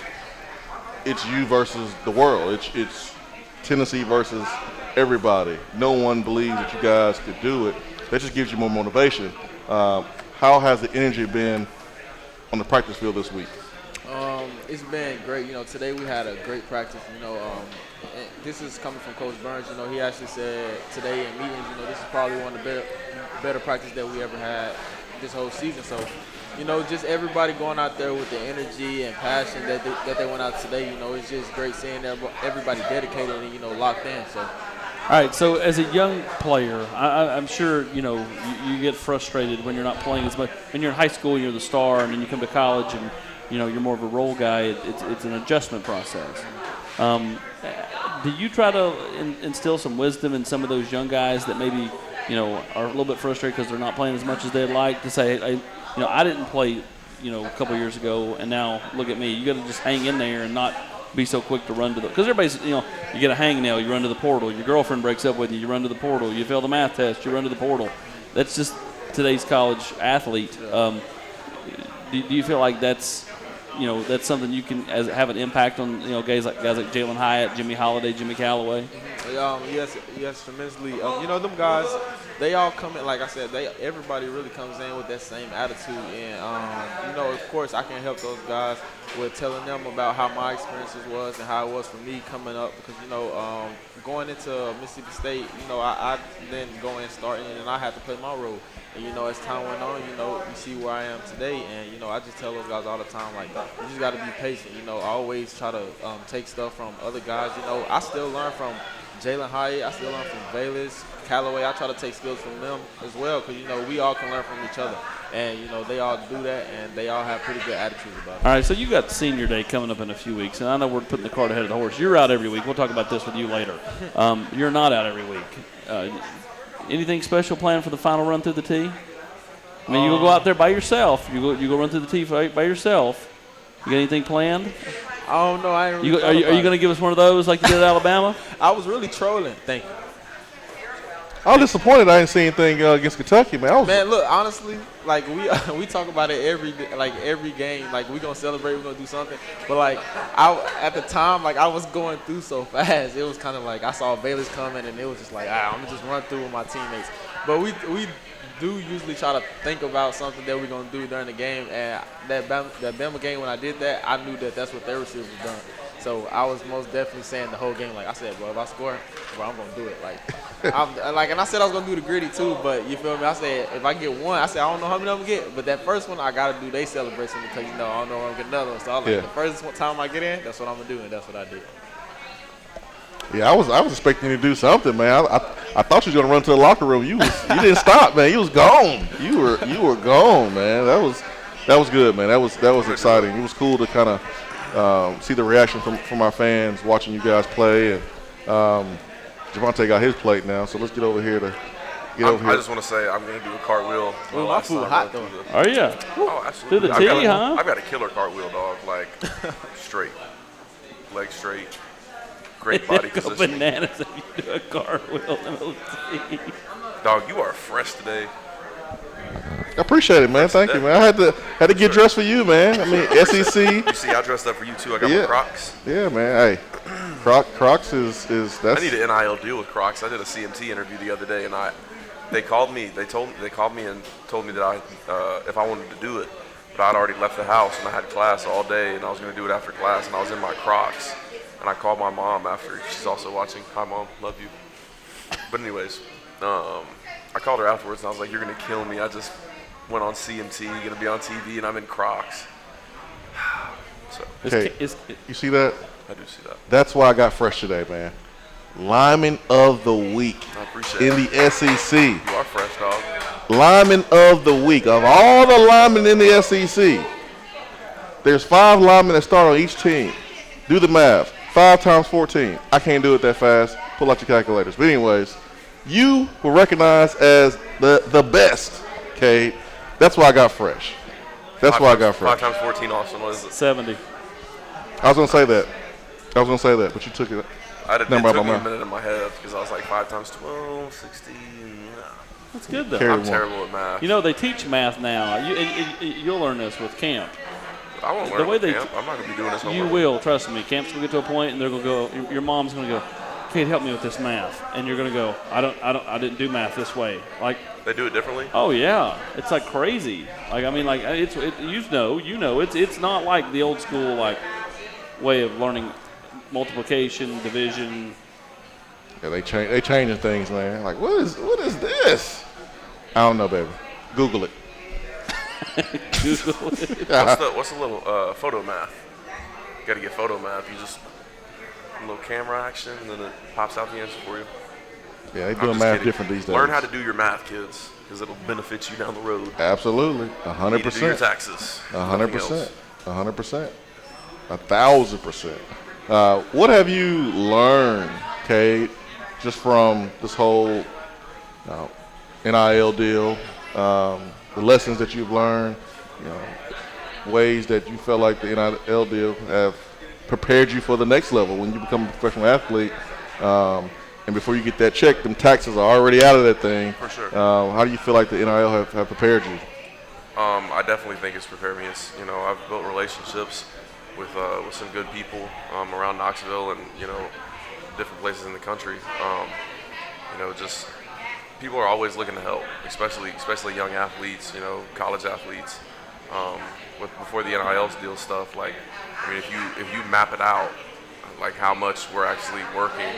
it's you versus the world? It's Tennessee versus everybody. No one believes that you guys could do it. That just gives you more motivation. How has the energy been on the practice field this week? It's been great. Today we had a great practice. This is coming from Coach Burns. He actually said today in meetings, this is probably one of the better practices that we ever had this whole season. So, just everybody going out there with the energy and passion that they went out today. It's just great seeing everybody dedicated and locked in. So. All right, so as a young player, I'm sure, you get frustrated when you're not playing as much. When you're in high school, you're the star, and then you come to college and, you're more of a role guy. It's an adjustment process. Do you try to instill some wisdom in some of those young guys that maybe, are a little bit frustrated because they're not playing as much as they'd like, to say, I didn't play, a couple years ago, and now look at me. You got to just hang in there and not be so quick to run to the – because everybody's, you get a hangnail, you run to the portal. Your girlfriend breaks up with you, you run to the portal. You fail the math test, you run to the portal. That's just today's college athlete. Do you feel like that's that's something you can have an impact on, guys like Jalen Hyatt, Jimmy Holiday, Jimmy Callaway? Yes, tremendously. Them guys, they all come in, like I said, everybody really comes in with that same attitude. And, of course, I can help those guys with telling them about how my experiences was and how it was for me coming up. Because, going into Mississippi State, I didn't go in starting, and I had to play my role. And, as time went on, you see where I am today. And, I just tell those guys all the time, like, you just got to be patient. I always try to take stuff from other guys. I still learn from Jalen Hyatt. I still learn from Bayless, Callaway. I try to take skills from them as well because, we all can learn from each other. And, they all do that, and they all have pretty good attitudes about it. All right, so you got senior day coming up in a few weeks, and I know we're putting the cart ahead of the horse. You're out every week. We'll talk about this with you later. You're not out every week. Anything special planned for the final run through the tee? I mean, you go out there by yourself. You go run through the tee by yourself. You got anything planned? I don't know. I ain't really Are you going to give us one of those like you did at Alabama? I was really trolling. Thank you. I was disappointed I didn't see anything against Kentucky, man. Man, look, honestly, like we talk about it every game. Like we gonna celebrate, we gonna do something. But like at the time, like I was going through so fast, it was kind of like I saw Bayless coming, and it was just like, I'm gonna just run through with my teammates. But we do usually try to think about something that we're gonna do during the game. And that Bama game, when I did that, I knew that that's what their receivers done. So I was most definitely saying the whole game, like I said, bro, if I score, bro, I'm gonna do it. And I said I was gonna do the gritty too, but you feel me? I said if I get one, I said I don't know how many I'm gonna get, but that first one I gotta do their celebration because I don't know when I'm gonna get another one. So I was like, the first time I get in, that's what I'm gonna do, and that's what I did. Yeah, I was expecting you to do something, man. I thought you was gonna run to the locker room. You didn't stop, man. You was gone. You were gone, man. That was good, man. That was exciting. It was cool to kind of see the reaction from our fans watching you guys play. And JaVonta got his plate now, so let's get over here to get over here. I just want to say I'm going to do a cartwheel. Ooh, my food hot though. Are you? Oh, absolutely. Through the tee, huh? I've got a killer cartwheel, dog. Like straight, leg straight, great body Go position. bananas if you do a cartwheel in the tee. Dog, you are fresh today. I appreciate it, man. Thank you, man. I had to get dressed for you, man. I mean, SEC. You see, I dressed up for you too. I got my Crocs. Yeah, man. Hey, Crocs is that's. I need an NIL deal with Crocs. I did a CMT interview the other day, and they called me. They called me and told me that if I wanted to do it, but I'd already left the house and I had class all day, and I was going to do it after class, and I was in my Crocs, and I called my mom after. She's also watching. Hi, Mom. Love you. But anyways, I called her afterwards, and I was like, "You're going to kill me. I just went on CMT, going to be on TV, and I'm in Crocs." So, Okay, you see that? I do see that. That's why I got fresh today, man. Lineman of the week I appreciate in it. the SEC. You are fresh, dog. Lineman of the week. Of all the linemen in the SEC, there's 5 linemen that start on each team. Do the math. 5 times 14. I can't do it that fast. Pull out your calculators. But anyways, you were recognized as the best, Cade. That's why I got fresh. That's why I got fresh. 5 times 14, Austin. What is it? 70. I was going to say that, but you took it. It took me a mouth. minute in my head because I was like 5 times 12, 16. That's good, though. Carry I'm one. terrible at math. They teach math now. You'll learn this with camp. I won't the learn way with they camp. I'm not going to be doing this no You more. will, trust me. Camp's going to get to a point, and they're going to go, your mom's going to go, Kate, help me with this math. And you're going to go, I didn't do math this way. Like, They do it differently? oh, yeah. It's like crazy. Like, I mean, like, it's not like the old school, like, way of learning multiplication, division. Yeah, they changing things, man. Like, what is this? I don't know, baby. Google it. Google it. What's the little photo math? You got to get photo math. You just a little camera action, and then it pops out the answer for you. Yeah, they I'm doing just math kidding. different these days. Learn how to do your math, kids, because it'll benefit you down the road. Absolutely, You need to do your 100%. taxes. 100%. 100%. 1,000%. What have you learned, Cade, just from this whole NIL deal? The lessons that you've learned, ways that you felt like the NIL deal have prepared you for the next level when you become a professional athlete. And before you get that check, them taxes are already out of that thing. For sure. How do you feel like the NIL have prepared you? I definitely think it's prepared me. It's, I've built relationships with some good people around Knoxville and, different places in the country. Just people are always looking to help, especially young athletes, college athletes. Before the NIL deal stuff, if you map it out, like how much we're actually working,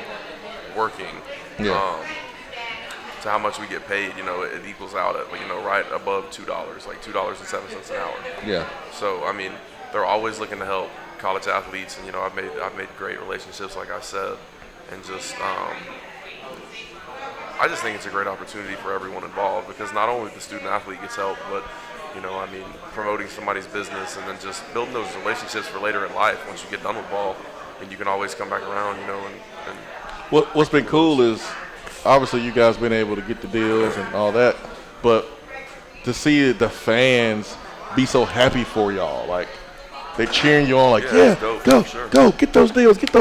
to how much we get paid, it equals out at, right above $2, like $2.07 an hour. Yeah. So, they're always looking to help college athletes, and, I've made great relationships, like I said, and just, I just think it's a great opportunity for everyone involved, because not only the student athlete gets help, but, promoting somebody's business and then just building those relationships for later in life. Once you get done with ball, and you can always come back around, and What's been cool is obviously you guys been able to get the deals and all that, but to see the fans be so happy for y'all, like they cheering you on, like go get those deals, get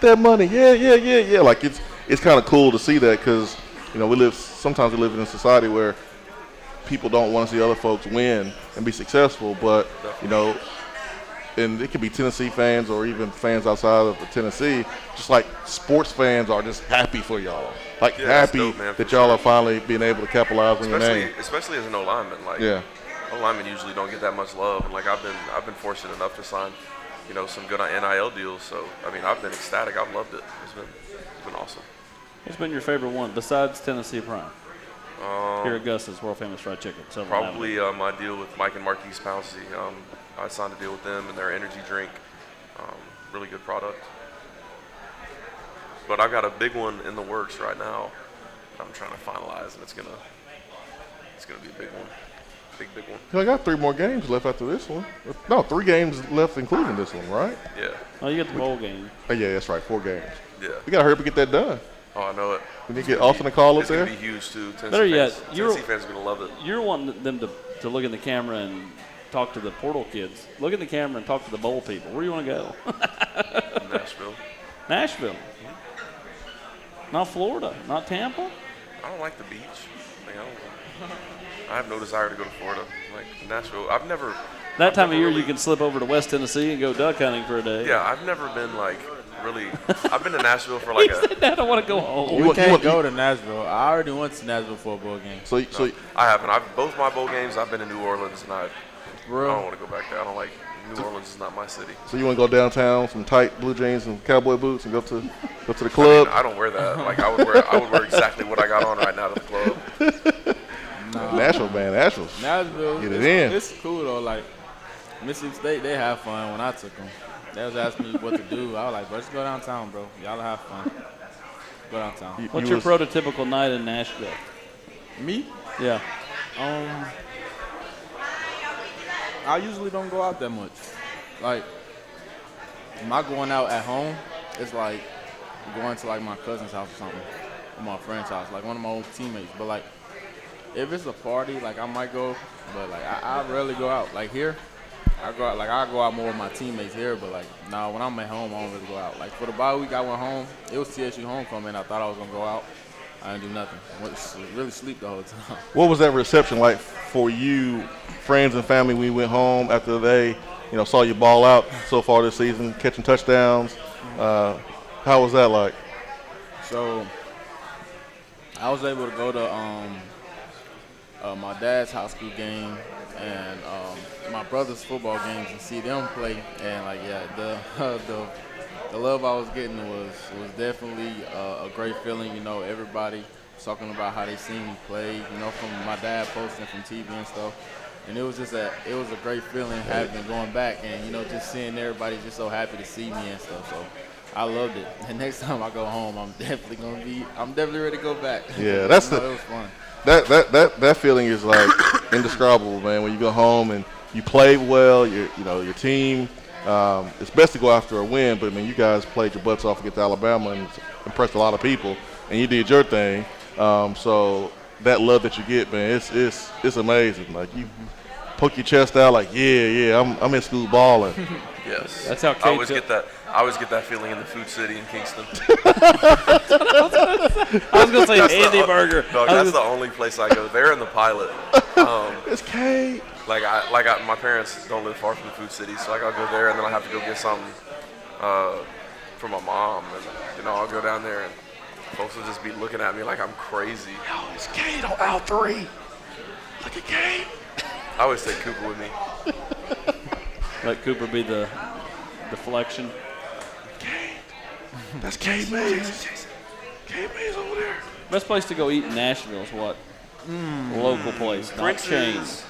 that money, yeah. Like it's kind of cool to see that, because sometimes we live in a society where people don't want to see other folks win and be successful, but and it could be Tennessee fans or even fans outside of Tennessee, just like sports fans are just happy for y'all. Like happy dope, man, that y'all are finally being able to capitalize on your name. Especially as an O-lineman. O-linemen usually don't get that much love. And I've been fortunate enough to sign, some good NIL deals. So I've been ecstatic. I've loved it. It's been awesome. What's been your favorite one besides Tennessee Prime? Here at Gus's World Famous Fried Chicken. Probably my deal with Mike and Marquise Pouncey. I signed a deal with them and their energy drink. Really good product. But I've got a big one in the works right now that I'm trying to finalize, and it's gonna be a big one. Big one. I got 3 more games left after this one. No, 3 games left including this one, right? Yeah. Oh, you got the bowl game. Oh, yeah, that's right, 4 games. Yeah. We got to hurry up and get that done. Oh, I know it. We need to get Austin a call up there. It's going to be huge, too. Tennessee fans are going to love it. You're wanting them to look in the camera and talk to the portal kids. Look in the camera and talk to the bowl people. Where do you want to go? Nashville. Nashville. Not Florida. Not Tampa. I don't like the beach. I have no desire to go to Florida. Like Nashville, I've never. That time of year, you can slip over to West Tennessee and go duck hunting for a day. Yeah, I've never been really. I've been to Nashville for like he said, I don't want to go home. We can't go to Nashville. I already went to Nashville for a bowl game. So I haven't. Both my bowl games, I've been to New Orleans, and I don't want to go back there. I don't like New Orleans. Is not my city. So you want to go downtown, some tight blue jeans and cowboy boots, and go to the club? I don't wear that. I would wear exactly what I got on right now to the club. Nashville, man, Nashville, get it in. It's cool though. Like Mississippi State, they have fun. When I took them, they was asking me what to do. I was like, bro, just go downtown, bro. Y'all have fun. Go downtown. What's your prototypical night in Nashville? Me? Yeah. I usually don't go out that much. Like, my going out at home, it's like going to like my cousin's house or something, or my friend's house, like one of my old teammates. But like, if it's a party, like I might go, but like I rarely go out. Like here, I go out more with my teammates here, but like when I'm at home, I don't really go out. Like for the bye week, I went home. It was TSU homecoming. I thought I was gonna go out. I didn't do nothing. I really sleep the whole time. What was that reception like for you, friends and family, when you went home after they, saw you ball out so far this season, catching touchdowns? How was that like? So I was able to go to my dad's high school game and my brother's football games and see them play, and the love I was getting was definitely a great feeling. Everybody talking about how they seen me play, from my dad posting from TV and stuff, and it was a great feeling going back and just seeing everybody just so happy to see me and stuff. So I loved it. And next time I go home, I'm definitely ready to go back. Yeah, it was fun. That feeling is like indescribable, man. When you go home and you played well, your team. It's best to go after a win, but you guys played your butts off against Alabama and impressed a lot of people, and you did your thing. So that love that you get, man, it's amazing. Like you poke your chest out, like I'm in school balling. Yes, that's how Cade I always get that feeling in the Food City in Kingston. I was gonna say Andy Burger. No, that's the only place I go. They're in the Pilot. It's Cade. My parents don't live far from the food city, so I'll go there and then I have to go get something for my mom, and I'll go down there and folks will just be looking at me like I'm crazy. Yo, it's Cade on aisle 3. Look at Cade. I always take Cooper with me. Let Cooper be the deflection. Cade. That's Cade Mays. Cade Mays over there. Best place to go eat in Nashville is what? Local place, not chains.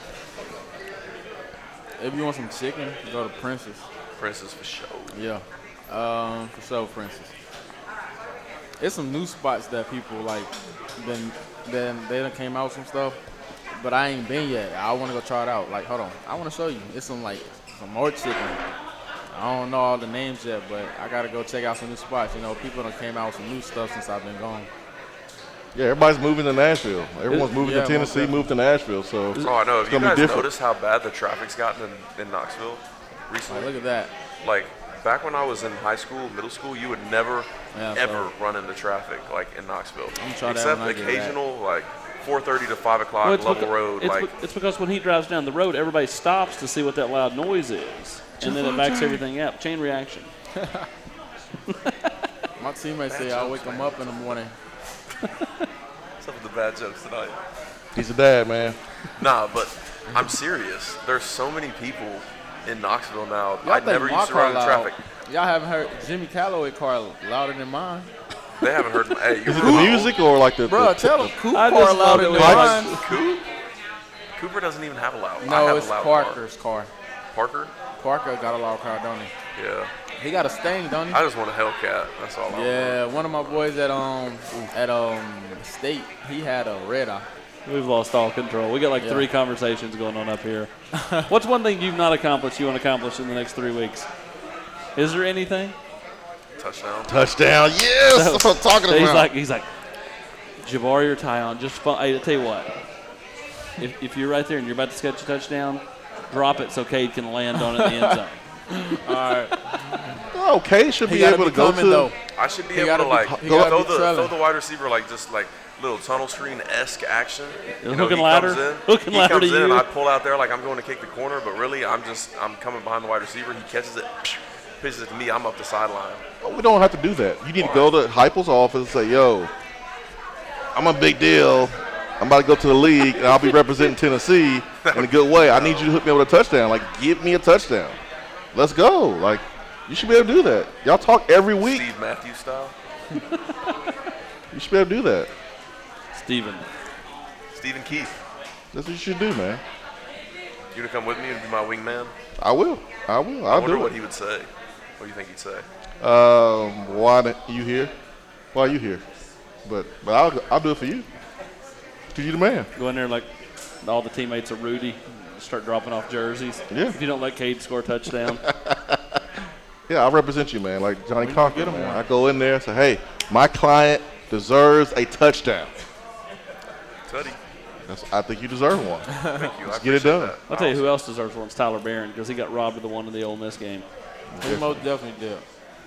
If you want some chicken, go to Prince's. Prince's for sure. Yeah, for sure, Prince's. It's some new spots that people like. Then they done came out with some stuff, but I ain't been yet. I want to go try it out. Like, hold on, I want to show you. It's some more chicken. I don't know all the names yet, but I gotta go check out some new spots. People done came out with some new stuff since I've been gone. Yeah, everybody's moving to Nashville. Everyone's moving to Tennessee, moved to Nashville. So Oh, I know. Have it's you gonna be guys different. noticed how bad the traffic's gotten in Knoxville recently? Like, look at that. Like, back when I was in high school, middle school, you would never, ever run into traffic, like, in Knoxville. try that Except when I get occasional, like, 4:30 to 5 o'clock, Well, level road. it's because when he drives down the road, everybody stops to see what that loud noise is, and then it backs everything up. Chain reaction. My teammates say I wake them up in the morning. some of the bad jokes tonight. He's a dad, man. Nah, but I'm serious. There's so many people in Knoxville now. Y'all I think never my used to car run in loud. traffic. Y'all haven't heard Jimmy Calloway car louder than mine. They haven't heard. Hey, Is it the music or like the? Bro, the, tell them the, Coop I car just love louder it than when mine. Coop? Cooper doesn't even have a loud. I No, have it's a loud Parker's car. Parker? Parker got a loud car, don't he? Yeah. He got a Sting, don't he? I just want a Hellcat. That's all I want. Yeah, one of my boys at State, he had a red eye. We've lost all control. We got like 3 conversations going on up here. What's one thing you've not accomplished you want to accomplish in the next 3 weeks? Is there anything? Touchdown. touchdown. Yes, that's what I'm talking So about. he's like, Jabari or Tyon, just fun. Hey, I'll tell you what. If you're right there and you're about to sketch a touchdown, drop it so Cade can land on it in the end zone. All right. Oh, Cade should He be gotta able be to go coming, to. though. I should be He able gotta to be- like he throw gotta be the trailing. wide receiver like just like little tunnel screen-esque action. You know, Hook and he ladder? comes in, Hook and he ladder comes to in and you? I pull out there like I'm going to kick the corner, but really I'm coming behind the wide receiver. He catches it, pitches it to me. I'm up the sideline. We don't have to do that. You need to go to Heupel's office and say, yo, I'm a big deal. I'm about to go to the league, and I'll be representing Tennessee in a good way. I need you to hook me up with a touchdown. Like, give me a touchdown. Let's go. Like, you should be able to do that. Y'all talk every week. Steve Matthews style. You should be able to do that. Steven. Stephen Keith. That's what you should do, man. You gonna come with me and be my wingman? I will. I I'll wonder do what it. he would say. What do you think he'd say? Why you here? Why are you here? But I'll do it for you. Because you're the man. Go in there like all the teammates are Rudy. Start dropping off jerseys. Yeah. If you don't let Cade score a touchdown. Yeah, I'll represent you, man, like Johnny Cochran, man. I go in there and say, hey, my client deserves a touchdown. Tuddy. I think you deserve one. Thank you. Let's I get it appreciate done. that. I'll tell you who else deserves one. It's Tyler Barron because he got robbed of the one in the Ole Miss game. He most definitely did.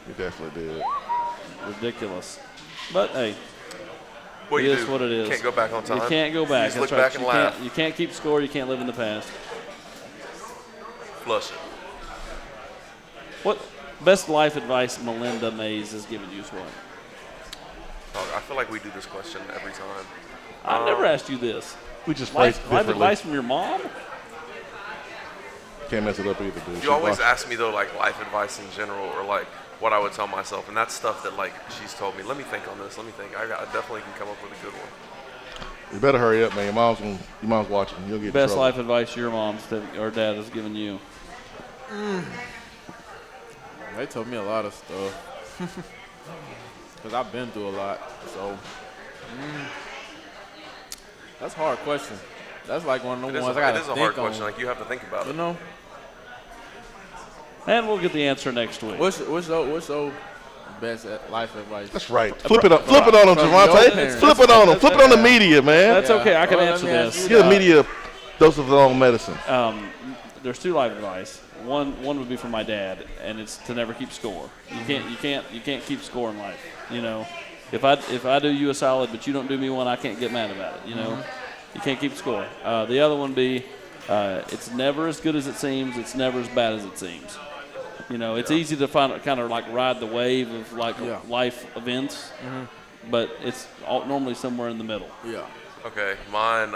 You definitely did. Ridiculous. But, hey, What it you is do? what it is. Can't go back on time. You can't go back. You just That's look right. back and laugh. You can't keep score. You can't live in the past. Flush it. What best life advice Melinda Mays has given you is what? I feel like we do this question every time. I've never asked you this. We just phrase it Life differently. advice from your mom? Can't mess it up either, dude. You always ask me though, like life advice in general, or like what I would tell myself, and that's stuff that like she's told me. Let me think on this. Let me think. I definitely can come up with a good one. You better hurry up, man. Your mom's watching. You'll get in Best trouble. life advice your mom or dad has given you? They told me a lot of stuff. Because I've been through a lot. So, that's a hard question. That's like one of the ones I got to It is a think hard on. question. Like you have to think about You it. know? And we'll get the answer next week. What's your best life advice? That's right. Flip it on him, From your Javonte. parents. Flip it on him. Flip it on the media, man. That's okay. I can Well, let answer me ask this. you Give the media a dose of their own medicine. There's 2 life advice. One would be from my dad, and it's to never keep score. You can't keep score in life. You know, if I do you a solid, but you don't do me one, I can't get mad about it. You know, you can't keep score. The other one be It's never as good as it seems. It's never as bad as it seems. You know, it's easy to kind of like ride the wave of like life events, but it's normally somewhere in the middle. Yeah. Okay, mine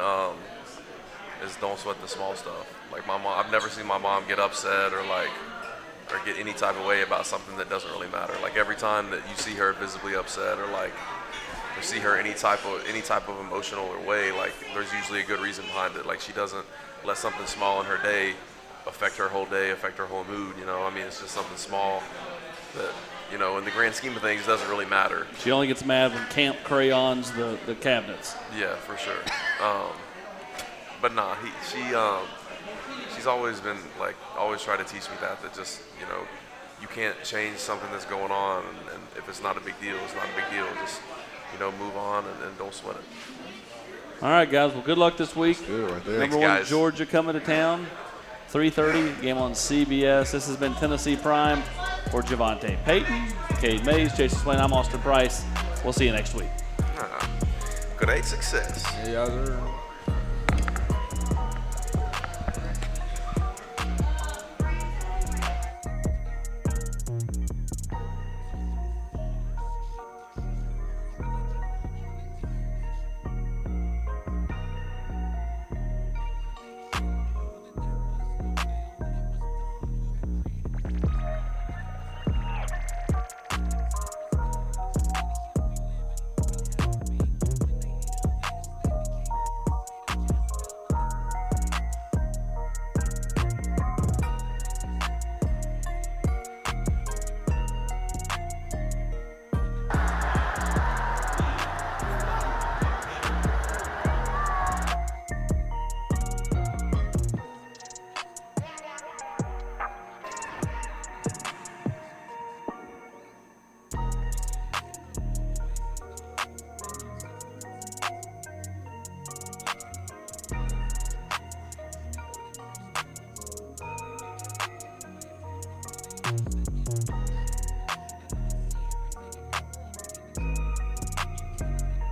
is don't sweat the small stuff. Like my mom, I've never seen my mom get upset or get any type of way about something that doesn't really matter. Like every time that you see her visibly upset or see her any type of emotional or way, like there's usually a good reason behind it. Like she doesn't let something small in her day affect her whole day, affect her whole mood. You know, I mean, it's just something small that, you know, in the grand scheme of things, doesn't really matter. She only gets mad when Camp crayons the cabinets. Yeah, for sure. But nah, she's always been like, always tried to teach me that just, you know, you can't change something that's going on, and if it's not a big deal, it's not a big deal. Just, you know, move on and don't sweat it. All right, guys. Well, good luck this week. Good right there. Thanks, Number 1 guys. Georgia coming to town. 3:30 game on CBS. This has been Tennessee Prime for JaVonta Payton, Cade Mays, Jayson Swain. I'm Austin Price. We'll see you next week. Great success. Yeah,